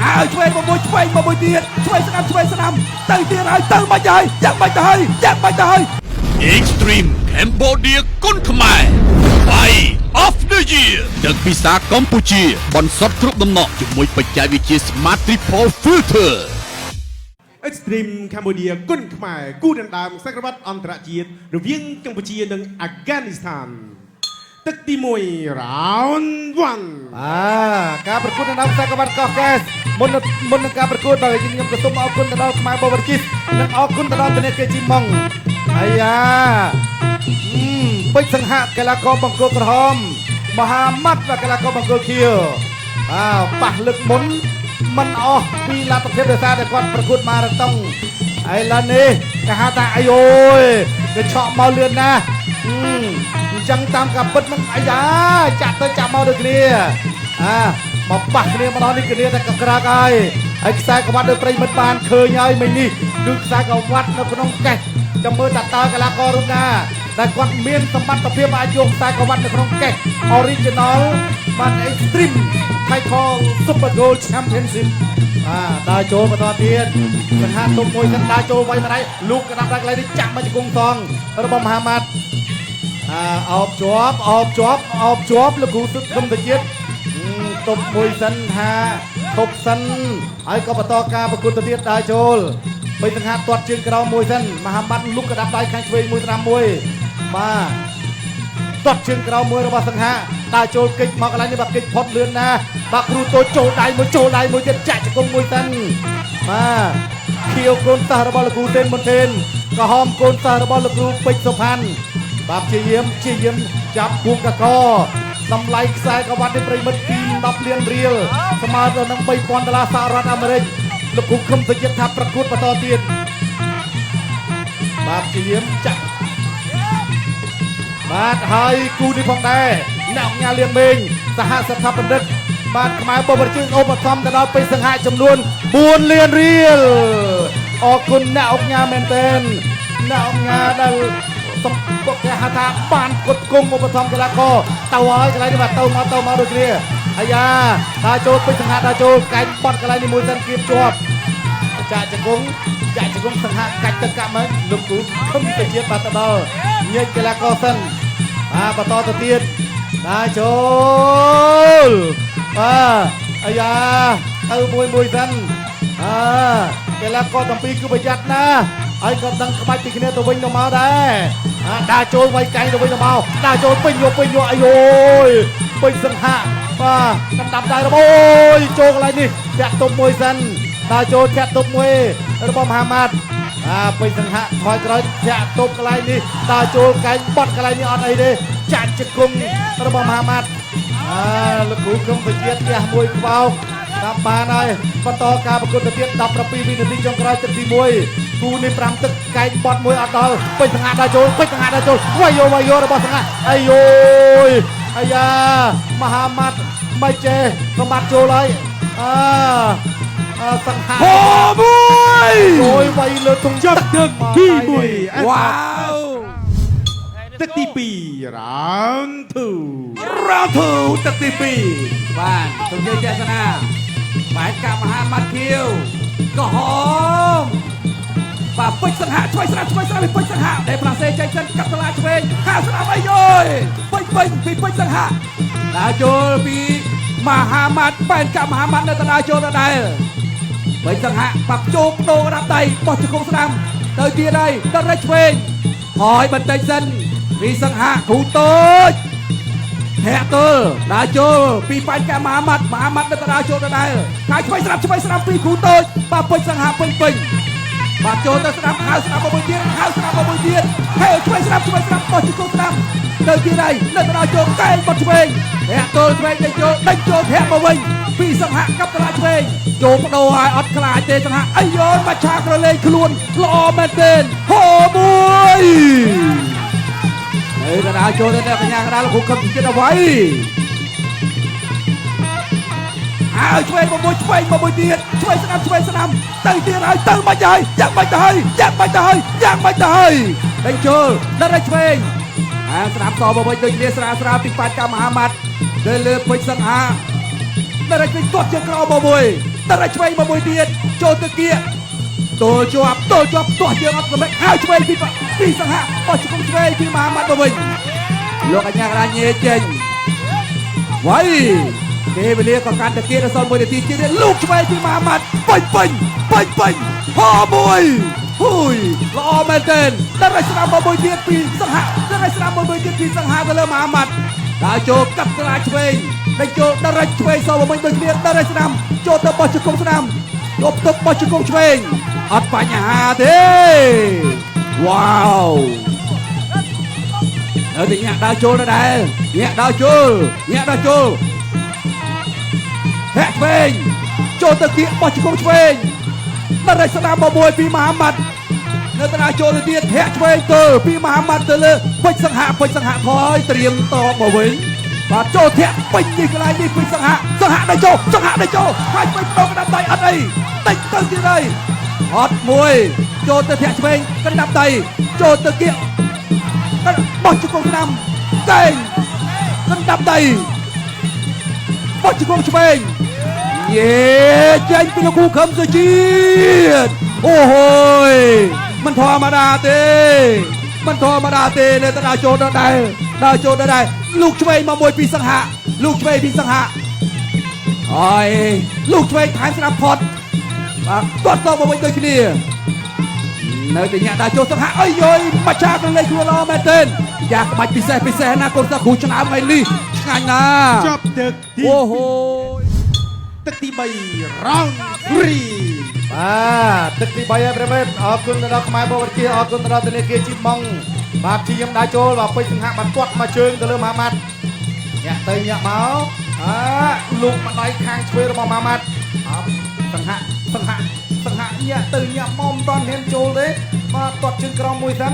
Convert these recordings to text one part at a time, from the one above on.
ហើយឆ្វេងមកមួយឆ្វេងមកមួយទៀតឆ្វេងស្ដាំទៅទៀតហើយទៅមិនហើយយ៉ាងមិនទៅហើយ Extreme Cambodia គុនខ្មែរ Fight of the Year ទឹកពិសាកម្ពុជាបន្សុទ្ធគ្រប់ដំណក់ជាមួយបច្ចេកវិទ្យា Smart Triple Filter Extreme Cambodia គុនខ្មែរគូដណ្ដើមសក្តិអន្តរជាតិរវាងកម្ពុជានិងអាហ្គានីស្ថានទឹកទី1 Round 1ការប្រកួតដណ្ដើមសក្តិកោះកេសមុននឹងការប្រកួតដោយខ្ញុំក៏សូមអរគុណទៅដល់ខ្មែរបបរជិះនិងអរគុណទៅដល់ធនាគារជីម៉ុងអាយ៉ាពេជ្រសង្ហៈកីឡាករបង្គោលក្រហមមហាម៉ាត់កីឡាករបង្គោលខៀវប៉ះលើកមុនមិនអស់ពីលទ្ធភាពដោយសារតែគាត់ប្រកួតម៉ារ៉ាតុងហើយឡើយនេះគេហៅថាអាយអូយគេឆក់មកលឿនណាស់អញ្ចឹងតាមការពិតនឹងអាយ៉ាចាក់ទៅចាក់មកដូចគ្នាមកប៉ះគ្នាម្ដងនេះគ្នាតែកក្រើកហើយខ្សែក្រវ៉ាត់ដោយប្រិមិត្តបានឃើញហើយមិញនេះគឺខ្សែក្រវ៉ាត់នៅក្នុងកេះចាំមើលតើកីឡាកររូបណាដែលគាត់មានសមត្ថភាពអាចយកខ្សែក្រវ៉ាត់នៅក្នុងកេះ Original បាន Extreme Title Super Gold Championship ដើរចូលបន្តទៀតសង្ហាទុំមួយសិនដើរចូលໄວម្ដាយលោកកណ្ដាប់ដល់កន្លែងនេះចាក់មកជង្គង់សងរបស់មហាម៉ាត់អោបជាប់លោកគ្រូទឹកគុំទៅជាតិទុំមួយសិនថាទប់សិនហើយក៏បន្តការប្រកួតទៅទៀតដើរចូលបីសង្ហាទាត់ជើងក្រោមមួយសិនមហាម៉ាត់លុកកណ្ដាប់ដៃខាងឆ្វេងមួយស្ដាំមួយបាទទាត់ជើងក្រោមមួយរបស់សង្ហាដើរចូលកិច្ចមកកន្លែងនេះបាទកិច្ចផុតលឿនណាបាទគ្រូតូចចូលដៃមួយទៀតចាក់ជង្គង់មួយសិនបាទខៀវកូនសិស្សរបស់លោកគ្រូទេនមុនទេនក្រហមកូនសិស្សរបស់លោកគ្រូពេជ្រសុផាន់បាទព្យាយាមចាប់គួងកកតម្លៃខ្សែក្រវ៉ាត់នេះប្រិមិត្ត10លានរៀលស្មើទៅនឹង$3,000សហរដ្ឋអាមេរិកលោកគ្រូខំទៅជាតិថាប្រកួតបន្តទៀតបាទព្យាយាមចាក់បាទហើយគូនេះផងដែរអ្នកអង្គការលៀងមេងសហសថាបណ្ឌិតបាទខ្មែរបបរជើងឧបត្ថម្ភទៅដល់ពេជ្រសង្ហៈចំនួន4លានរៀលអរគុណអ្នកអង្គការមែនទែនអ្នកអង្គការដែលសំបុកគេហៅថាបានគ្រប់គង់ឧបត្ថម្ភកីឡាករទៅហើយកន្លែងនេះបាទទៅមកដូចគ្នាអាយ៉ាដើរចូលពេជ្រសង្ហៈដើរចូលកែងបត់កន្លែងនេះមួយសិនគៀបជាប់ចាក់ជង្គង់សង្ហៈកាច់ទឹកកាក់មកលោកគ្រូខំទៅជាតិបាទទៅដល់ញែកកីឡាករសិនបន្តទៅទៀតដើរចូលអាយ៉ាទៅមួយសិនកីឡាករទាំងពីរគឺប្រយ័ត្នណាហើយក៏ដឹងក្បាច់ពីគ្នាទៅវិញទៅមកដែរដើរចូលវាយកែងទៅវិញទៅមកដើរចូលពេញយកអាយអូយពេញសង្ហៈបាទកណ្ដាប់ដៃរបស់អូយចូលកន្លែងនេះធាក់ទប់មួយសិនដើរចូលធាក់ទប់មួយរបស់មហាម៉ាត់ពេញសង្ហៈថយក្រោយធាក់ទប់កន្លែងនេះដើរចូលកែងបត់កន្លែងនេះអត់អីទេចាក់ជង្គង់របស់មហាម៉ាត់លោកគ្រូក្រុមវិជាផ្ទះមួយក្បោកតាមបានហើយបន្តការប្រកួតទៅទៀត17វិនាទីចុងក្រោយទឹកទី1គូនេះ5ទឹកកែងបត់មួយអត់ដល់ពេញសង្ហៈដើរចូលវាយរបស់សង្ហៈអាយអូយអាយ៉ាមហាម៉ាត់មិនចេះសម្បត្តិចូលហើយសង្ហៈអូយវាយលើទង់ទឹកទី1វ៉ាវទឹកទី2 Round 2ទឹកទី2បាទទង្វើចេតនាបែកកាមហាម៉ាត់ខៀវក្រហមបាទពេជ្រសង្ហៈឆ្វេងស្ដាំពេជ្រសង្ហៈដែលផ្លាសេចេញសិនកាប់សាឡាឆ្វេងខាងស្ដាំអីយយពេញពីពេជ្រសង្ហៈដើរចូលពីមហាម៉ាត់បែកកាមហាម៉ាត់នៅដើរចូលដដែលពេជ្រសង្ហៈបាក់ជោគដូរដាក់ដៃបោះជង្គង់ស្ដាំទៅទៀតហើយដល់រែកឆ្វេងហើយបន្តិចសិនពីសង្ហៈគ្រូតូចធាក់ទល់ដើរចូលពីបាញ់កាមហាម៉ាត់នៅដើរចូលដដែលខាងឆ្វេងស្ដាំពីគ្រូតូចបាទពេជ្រសង្ហៈពេញបាទចូលទៅស្ដាំហៅស្ដាំមួយទៀតហៅឆ្វេងស្ដាំបោះជង្គង់ស្ដាំទៅទៀតហើយនៅដើរចូលកែងបត់ឆ្វេងធាក់ទល់ឆ្វេងដេញចូលធាក់មកវិញពីសង្ហៈកាប់តឡាឆ្វេងចូលបដូរឲ្យអត់ខ្លាចទេសង្ហៈអាយយមកឆាក្រលេងខ្លួនល្អមែនទែនហូមួយកណ្ដាលចូលទៅកញ្ញាកណ្ដាលលោកគ្រូខំចិត្តអ្វីហើយឆ្វេងមកមួយទៀតឆ្វេងស្ដាំទៅទៀតហើយទៅមិនហើយយ៉ាងមិនទៅហើយដេញចូលដល់ឆ្វេងស្ដាំតមកវិញដូចគ្នាស្រាលពីបាច់កាមហាម៉ាត់លើពេជ្រសង្ហា តារាឆ្វេងទាត់ជើងក្រោមមកមួយតារាឆ្វេងមកមួយទៀតចូលទៅគៀកទល់ជាប់ទាស់ជើងអត់សម្រេចហើយឆ្វេងពីសង្ហៈបោះជង្គង់ឆ្វេងពីមហាម៉ាត់មកវិញលោកអញ្ញាកណ្ដាលញេចេញវ៉ៃគេវេលាក៏កាន់តែគៀកដល់សល់1នាទីទៀតលោកឆ្វេងពីមហាម៉ាត់ពេញហមួយហ៊ុយល្អមែនទែនតារាស្ដាំមកមួយទៀតពីសង្ហៈតារាស្ដាំមកមួយទៀតពីសង្ហៈទៅលើមហាម៉ាត់ដើរចូលកាត់តារាឆ្វេងដេញចូលតារាឆ្វេងសល់មកវិញដូចគ្នាតារាស្ដាំចូលទៅបោះជង្គង់ស្ដាំលបទឹកបោះជង្គង់ឆ្វេងអត់បញ្ហាទេវ៉ាវនៅតែញាក់ដើរចូលដែរញាក់ដើរចូលហាក់ឆ្វេងចូលទៅគៀកបោះជង្គង់ឆ្វេងតារាស្ដាំមកមួយពីមហាម៉ាត់នៅតារាចូលទៅទៀតហាក់ឆ្វេងទៅពីមហាម៉ាត់ទៅលើពេជ្រសង្ហៈថយត្រៀមតបមកវិញបាទចូលធាក់ពេជ្រនេះកន្លែងនេះពេជ្រសង្ហៈដេញចូលហើយពេជ្រទៅកណ្ដាប់ដៃអត់អីតិចទៅទៀតហើយអត់មួយចូលទៅធាក់ឆ្វេងកណ្ដាប់ដៃចូលទៅគៀកបោះជង្គង់ស្ដាំកែងកណ្ដាប់ដៃបោះជង្គង់ឆ្វេងយេចេញពីលោកគ្រូខឹមសុជាតិអូហូយមិនធម្មតាទេនៅតារាចូលដល់ដែរលោកឆ្វេងមកមួយពីសង្ហៈហើយលោកឆ្វេងថែមស្ដាប់ផុតបាទគាត់ទៅមកវិញដូចគ្នានៅតែញាក់ដើរចូលសង្ហៈអើយយមកឆាកលេងខ្លួនល្អមែនទែនយ៉ាក្បាច់ពិសេសណាកូនសិស្សគ្រូឆ្នើមថ្ងៃនេះឆ្ងាញ់ណាស់ ចប់ទឹកទី អូហូយ ទឹកទី3 round 3 បាទទឹកទី3ហើយប្រិមិត្តអរគុណទៅដល់ខ្មែរបរជាអរគុណទៅដល់ធនាគារជីម៉ង់បាទព្យាយាមដើរចូលបាទពេជ្រសង្ហៈបានទាត់មកជើងទៅលើមហាម៉ាត់ញាក់ទៅញាក់មកលោកម្ដាយខាងឆ្វេងរបស់មហាម៉ាត់សង្ហៈញាក់ទៅញាក់មកមិនតាន់ហ៊ានចូលទេបាទទាត់ជើងក្រោមមួយសិន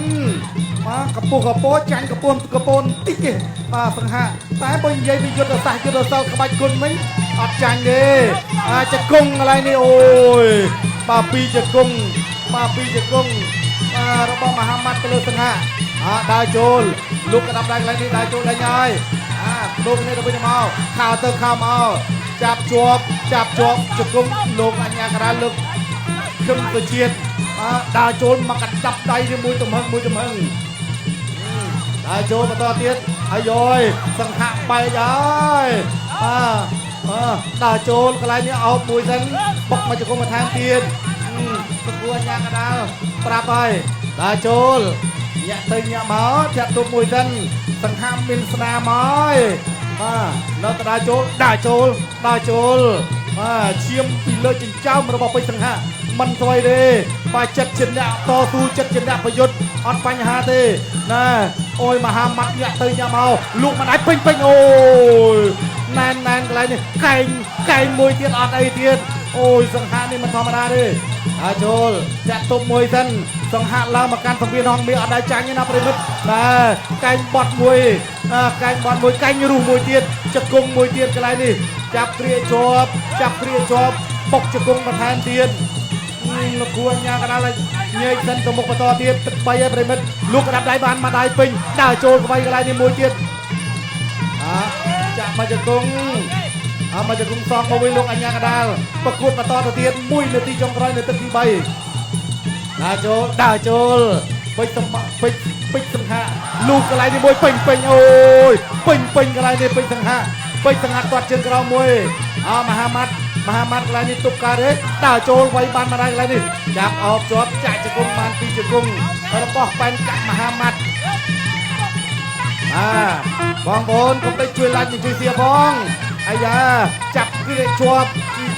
បាទកពុះកពោចាញ់កពូនតិចទេបាទសង្ហៈតែបើនិយាយពីយុទ្ធសាស្ត្រក្បាច់គុណវិញអត់ចាញ់ទេអាចគង់កន្លែងនេះអូយបាទពីជង្គង់របស់មហាម៉ាត់ទៅលើសង្ហៈដើរចូលលោកកណ្ដាប់ដៃកន្លែងនេះដើរចូលដេញហើយលោកនេះទៅវិញមកខោទៅខោមកចាប់ជាប់ជង្គង់លោកអញ្ញាកណ្ដាលលោកខឹមទៅជាតិដើរចូលមកកណ្ដាប់ដៃជាមួយទំហឹងដើរចូលបន្តទៀតអាយយសង្ហៈបែកហើយដើរចូលកន្លែងនេះអោបមួយសិនបុកមកជង្គង់បន្ថែមទៀតប្រគួតញាក់កណ្ដាលប្រាប់ហើយដើរចូលញាក់ទៅញាក់មកធាក់ទុកមួយសិនសង្ហៈមានស្នាមហើយនៅតែដើរចូលឈាមពីលើចិញ្ចើមរបស់ពេជ្រសង្ហៈមិនស្វ័យទេបាទចិត្តជាអ្នកតស៊ូចិត្តជាអ្នកប្រយុទ្ធអត់បញ្ហាទេណាអូយមហាម៉ាត់ញាក់ទៅញាក់មកលោកមិនអាចពេញអូយណែនកន្លែងនេះកែងមួយទៀតអត់អីទៀតអូយសង្ហៈនេះមិនធម្មតាទេចូលចាក់ទុបមួយសិនសង្ហៈឡើងមកកាន់សង្វៀនហងមានអត់ដែរចាញ់ទេណាប្រិមិត្តបាទកែងបត់មួយកែងរុះមួយទៀតជង្គង់មួយទៀតកន្លែងនេះចាប់គ្រាជាប់បុកជង្គង់បន្ថែមទៀតលោកគួរញ៉ាកណ្ដាលញែកសិនទៅមុខបន្តទៀតទឹក3ហើយប្រិមិត្តលោកកណ្ដាប់ដៃបានមកដៃពេញដើរចូលក្បៃកន្លែងនេះមួយទៀតចាក់មកជង្គង់មកជង្គង់សងមកវិញលោកអញ្ញាកណ្ដាលប្រកួតបន្តទៅទៀត1នាទីចុងក្រោយនៅទឹកទី3ដើរចូលពេជ្រសង្ហៈលោកកន្លែងនេះមួយពេញអូយពេញកន្លែងនេះពេជ្រសង្ហៈទាត់ជើងក្រោមមួយមហាម៉ាត់កន្លែងនេះទប់កើតទេដើរចូលវាយបានមកដែរកន្លែងនេះចាប់អបជាប់ចាក់ជង្គង់បានពីជង្គង់របស់បែនកាក់មហាម៉ាត់បងប្អូនកុំភ្លេចជួយ like និងជួយ share ផងអាយ៉ាចាប់គ្រាជាប់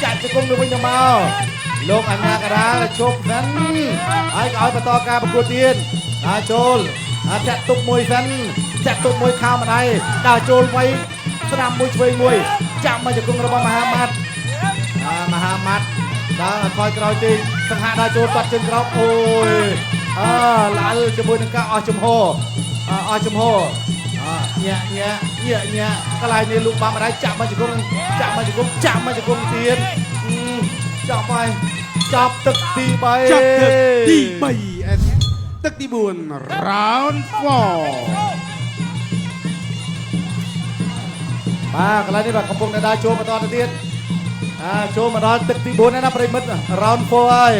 ចាក់ជង្គង់ទៅវិញទៅមកលោកអញ្ញាកណ្ដាលជប់សិនហើយឲ្យបន្តការប្រកួតទៀតដើរចូលចាក់ទុកមួយសិនចាក់ទុកមួយខោម្ដាយដើរចូលវាយស្ដាំមួយឆ្វេងមួយចាក់មកជង្គង់របស់មហាម៉ាត់ដើរថយក្រោយតិចសង្ហៈដើរចូលបាត់ជើងក្រោមអូយឡាល់ជាមួយនឹងការអស់ចំហញាក់កន្លែងនេះលោកបាំម្ដាយចាក់មកជង្គង់ទៀតចប់ទឹកទី3 ទឹកទី4 round 4 បាទកន្លែងនេះបាទកំពុងតែដើរចូលបន្តទៅទៀត ចូលមកដល់ទឹកទី4ហើយណាប្រិមិត្ត round 4ហើយ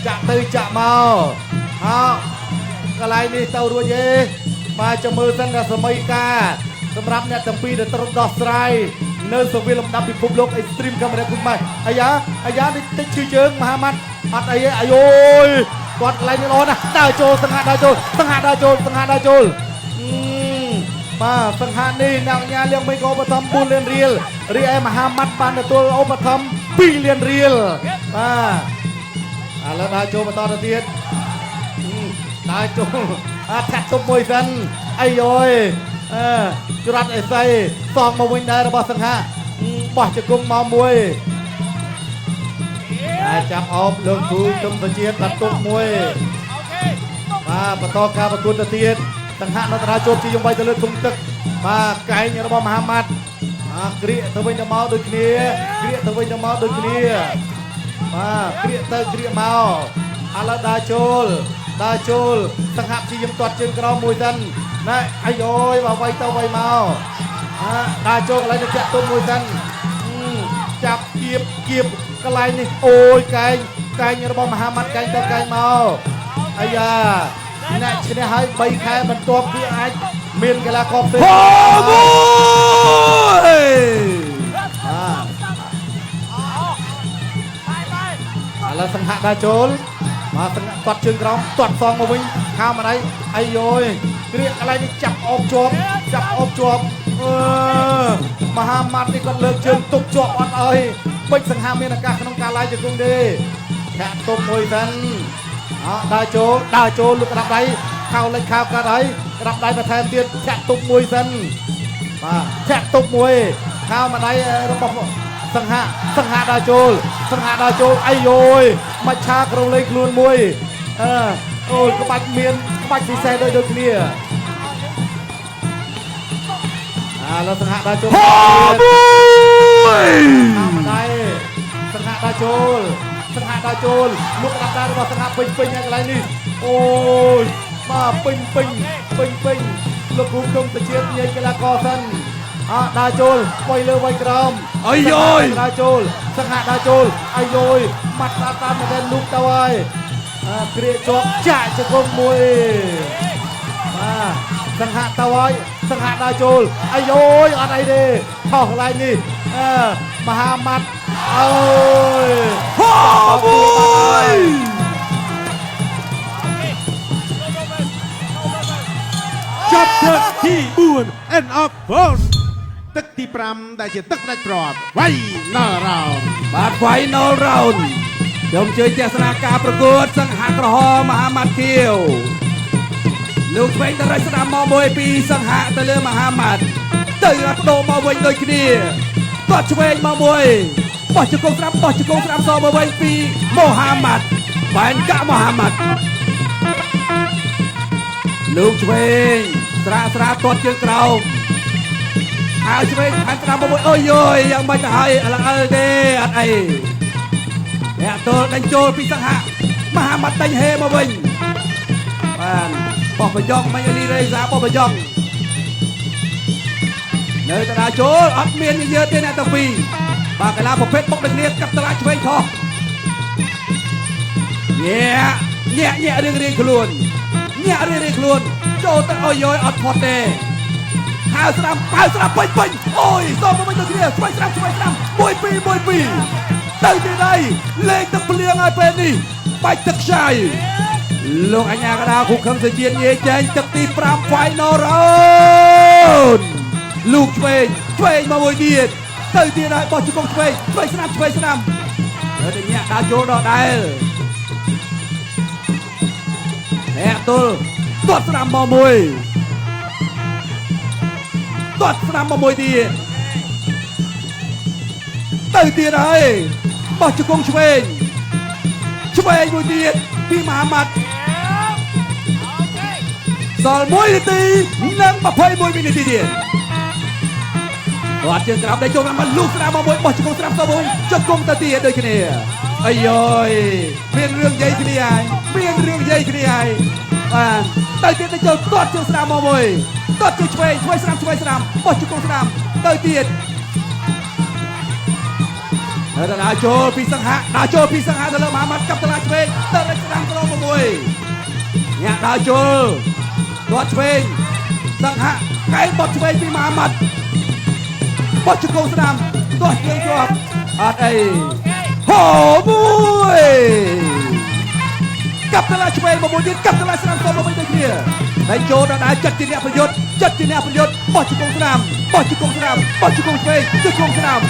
ចាក់ទៅចាក់មកកន្លែងនេះទៅរួចទេបាទចាំមើលសិនថាសម័យកាសម្រាប់អ្នកទាំងពីរដែលត្រូវដោះស្រាយនៅសង្វៀនលំដាប់ពិភពលោក Extreme Camera គុំម៉ែអាយ៉ាតិចឈឺជើងមហាម៉ាត់អត់អីទេអាយអូយគាត់កន្លែងនេះល្អណាស់ដើរចូលសង្ហាដើរចូលបាទសង្ហានេះអ្នកញ៉ាលៀងមិនក៏ឧបត្ថម្ភ4លានរៀលរីឯមហាម៉ាត់បានទទួលឧបត្ថម្ភ2លានរៀលបាទឥឡូវដើរចូលបន្តទៅទៀតដើរចូលធាក់ទុំមួយសិនអីយយច្រាត់អេស័យសងមកវិញដែររបស់សង្ហាបោះជង្គង់មកមួយចាប់អោបលើកគូជុំទៅជាតិបាត់ទុំមួយបាទបន្តការប្រកួតទៅទៀតសង្ហានៅតារាជោគជាយងវាយទៅលើធុងទឹកបាទកែងរបស់មហាម៉ាត់ក្រៀកទៅវិញទៅមកដូចគ្នាបាទក្រៀកទៅក្រៀកមកឥឡូវដើរចូលសង្ហាព្យាយាមទាត់ជើងក្រោមមួយសិនណែអាយអូយបើវាយទៅវាយមកដើរចូលកន្លែងទៅចាក់ទុំមួយសិនចាប់គៀបកន្លែងនេះអូយកែងរបស់មហាម៉ាត់កែងទៅកែងមកអាយ៉ាអ្នកឈ្នះហើយ3ខែបន្ទាប់គឺអាចមានកីឡាករផ្សេងឥឡូវសង្ហាដើរចូលមកសង្ហាទាត់ជើងក្រោមទាត់សងមកវិញខាងម្ដាយអីយយគ្រាកន្លែងនេះចាប់អោបជាប់មហាម៉ាត់នេះគាត់លើកជើងទប់ជាប់អត់អើយពេជ្រសង្ហាមានឱកាសក្នុងការឡាយជង្គង់ទេធាក់ទុំមួយសិនដើរចូលលុកក្តាប់ដៃខោលេចខោកាត់ហើយក្តាប់ដៃបន្ថែមទៀតធាក់ទុំមួយសិនបាទធាក់ទុំមួយខោម្ដាយរបស់សង្ហាដើរចូលអីយយមកឆាក្រលេងខ្លួនមួយអូយក្បាច់ពិសេសដូចគ្នាឥឡូវសង្ហាដើរចូលម្ដាយសង្ហាដើរចូលមុខដាក់របស់សង្ហាពេញហើយកន្លែងនេះអូយមកពេញលោកគ្រូក្នុងទៅជាតិនិយាយកីឡាករសិនដើរចូលវាយលើវាយក្រោមអីយយដើរចូលសង្ហាដើរចូលអីយយម៉ាត់តាមតែលូកទៅហើយគ្រាជាប់ចាក់ជង្គង់មួយសង្ហាទៅហើយសង្ហាដើរចូលអីយយអត់អីទេខុសកន្លែងនេះមហាម៉ាត់អូយចាប់ទឹកទី4 end of round ទឹកទី5ដែលជាទឹកផ្ដាច់ព្រាត់ Final round បាទ Final round ខ្ញុំជួយទស្សនាការប្រកួតសង្ហាក្រហមមហាម៉ាត់ខៀវលោកឆ្វេងទៅរកស្ដាំមកមួយពីសង្ហាទៅលើមហាម៉ាត់ទៅរត់ដូរមកវិញដូចគ្នាគាត់ឆ្វេងមកមួយបោះជង្គង់ស្ដាំសមកវិញពីមហាម៉ាត់បែនកាក់មហាម៉ាត់លោកឆ្វេងស្រាទាត់ជើងក្រោមហើយឆ្វេងខាងស្ដាំមកមួយអូយយយយ៉ាងមិនទៅហើយអើទេអត់អីអ្នកទល់ដេញចូលពីសង្ហាមហាម៉ាត់ដេញហេមកវិញបានបោះប្រយ៉ងមិនអលីរេសាបោះប្រយ៉ងនៅតារាចូលអត់មានយឺតទេអ្នកទាំងពីរបាទកីឡាប្រភេទបុកដូចគ្នាកាប់តឡាឆ្វេងខុសញាក់រៀងខ្លួនចូលទៅអូយអត់ផុតទេហៅស្ដាំពេញអូយសងមកវិញទៅគ្នាឆ្វេងស្ដាំ1-2ទៅទីដៃលេងទឹកភ្លៀងឲ្យពេលនេះបាច់ទឹកខ្ចាយលោកអញ្ញាកដាគូខឹងសេចជាតិនិយាយចេញទឹកទី5 Final round លោកឆ្វេងមកមួយទៀតទៅទៀតហើយបោះជង្គង់ឆ្វេងស្ដាំទៅតែញាក់ដើរចូលដល់ដែរអ្នកទល់ទាត់ស្ដាំមកមួយទៀតទៅទៀតហើយបោះជង្គង់ឆ្វេងមួយទៀតពីមហាម៉ាត់សល់1នាទីនិង21វិនាទីទៀតគាត់ជើងក្រោមដេញចូលមកលូកស្ដាំមកមួយបោះជង្គង់ស្ដាំទៅមួយជង្គង់ទៅទៀតដូចគ្នាអីយយមានរឿងនិយាយគ្នាហើយបាទទៅទៀតទៅចូលទាត់ជើងស្ដាំមកមួយទាត់ជើងឆ្វេងស្ដាំបោះជង្គង់ស្ដាំទៅទៀត ហើយដល់ចូលពីសង្ហាដល់ចូលពីសង្ហាទៅលើមហាម៉ាត់កាប់តឡាឆ្វេងទៅលេខស្ដាំប្រង6ញាក់ដល់ចូលទាត់ឆ្វេងសង្ហាកែបត់ឆ្វេងពីមហាម៉ាត់បត់ជង្គង់ស្ដាំទាត់ឆ្វេងជាប់អត់អីហូមួយកាប់តឡាឆ្វេងមួយទៀតកាប់តឡាស្ដាំក៏មួយទៅគ្នាហើយចូលដល់ចិត្តជាអ្នកប្រយុទ្ធចិត្តជាអ្នកប្រយុទ្ធបត់ជង្គង់ស្ដាំបត់ជង្គង់ស្ដាំបត់ជង្គង់ឆ្វេងជង្គង់ស្ដាំ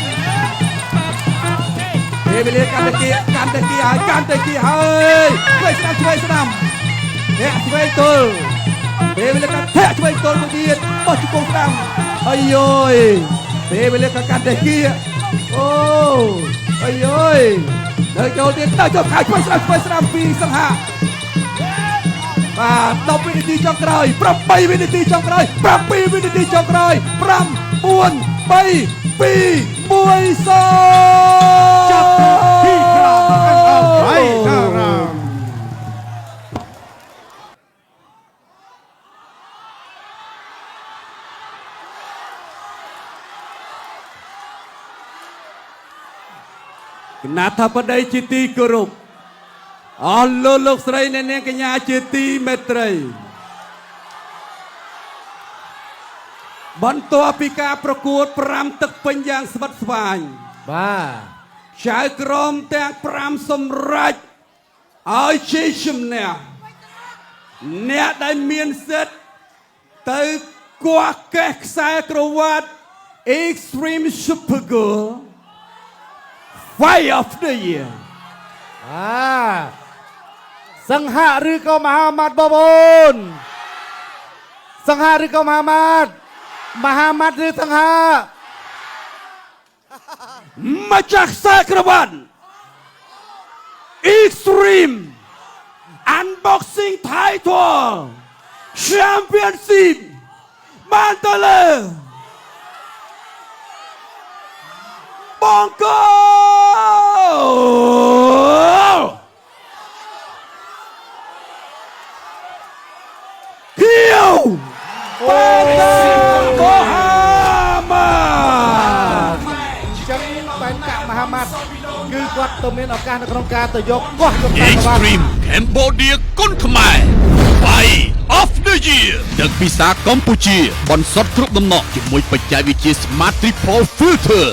ពេលវេលាកាន់តែគីហើយឆ្វេងស្ដាំអ្នកឆ្វេងទល់ពេលវេលាកាន់ធាក់ឆ្វេងទល់មួយទៀតបោះជង្គង់ស្ដាំអាយយពេលវេលាកាន់តែគីអូអាយយដល់ចូលទៀតដល់ចូលខាយឆ្វេងស្ដាំពីសង្ហាបាទ10វិនាទីចុងក្រោយ8វិនាទីចុងក្រោយ7វិនាទីចុងក្រោយ5 4 3 2 1ចាប់ទី5ហើយតារាមគណៈថាបតីជាទីគោរពអស់លោកស្រីអ្នកនាងកញ្ញាជាទីមេត្រីបន្ទាប់ពីការប្រកួត5ទឹកពេញយ៉ាងស្វិតស្វាញបាទចៅក្រមទាំង5សម្រេចឲ្យជ័យជំនះអ្នកដែលមានសិទ្ធិទៅគោះកេះខ្សែក្រវ៉ាត់ Extreme Super Girl Fight of the Year សង្ហាឬក៏មហាម៉ាត់បងប្អូនសង្ហាឬក៏មហាម៉ាត់ឬសង្ហាម្ចាស់ខ្សែក្រវ៉ាត់ Extreme Unboxing Title Championship បានទៅលើបងកូគៀវបងកូហាម៉ាចឹងបែបកាក់មហាម៉ាត់គឺគាត់ទៅមានឱកាសនៅក្នុងការទៅយកកោះគាត់តែបាន Extreme Cambodia គុនខ្មែរ Fight of the Year ទឹកពិសាកម្ពុជាបន្សុទ្ធគ្រប់ដំណក់ជាមួយបច្ចេកវិទ្យា Smart Triple Filter